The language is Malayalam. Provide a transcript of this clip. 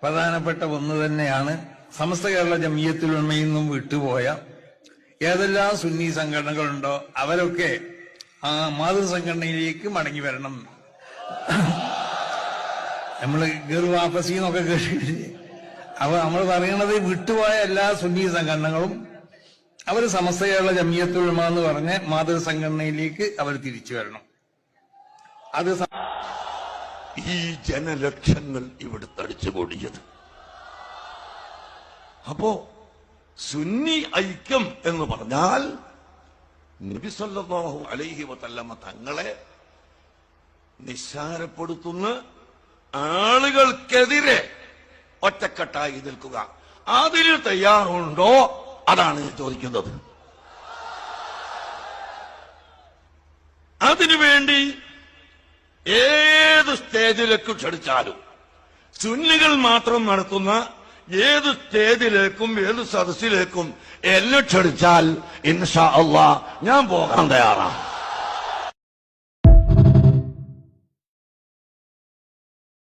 പ്രധാനപ്പെട്ട ഒന്ന് തന്നെയാണ്. സമസ്ത കേരള ജംഇയ്യത്തുൽ ഉലമയിൽ നിന്നും വിട്ടുപോയ ഏതെല്ലാം സുന്നി സംഘടനകളുണ്ടോ അവരൊക്കെ ആ മാതൃസംഘടനയിലേക്ക് മടങ്ങി വരണം. നമ്മള് ഗർവാപ്പസി എന്നൊക്കെ കേട്ടിട്ടില്ലേ? അപ്പൊ നമ്മൾ പറയണത് വിട്ടുപോയ എല്ലാ സുന്നി സംഘടനകളും അവർ സമസ്ത കേരള ജംഇയ്യത്തുൽ ഉലമ എന്ന് പറഞ്ഞ മാതൃസംഘടനയിലേക്ക് അവർ തിരിച്ചു വരണം. അത് ഈ ജനലക്ഷങ്ങൾ ഇവിടുത്തെ അടിച്ചുകൂടിയത്. അപ്പോ സുന്നി ഐക്യം എന്ന് പറഞ്ഞാൽ നബി സല്ലല്ലാഹു അലൈഹി വസല്ലമ തങ്ങളെ നിസ്സാരപ്പെടുത്തുന്ന ആളുകൾക്കെതിരെ ഒറ്റക്കെട്ടായി നിൽക്കുക. അതിന് തയ്യാറുണ്ടോ? അതാണ് ചോദിക്കുന്നത്. അതിനുവേണ്ടി ഏത് സ്റ്റേജിലേക്ക് ക്ഷണിച്ചാലും സുന്നികൾ മാത്രം നടത്തുന്ന ഏത് സ്റ്റേജിലേക്കും ഏത് സദസ്സിലേക്കും എന്നെ ക്ഷണിച്ചാൽ ഇൻഷാ അല്ലാഹ് ഞാൻ പോകാൻ തയ്യാറാണ്.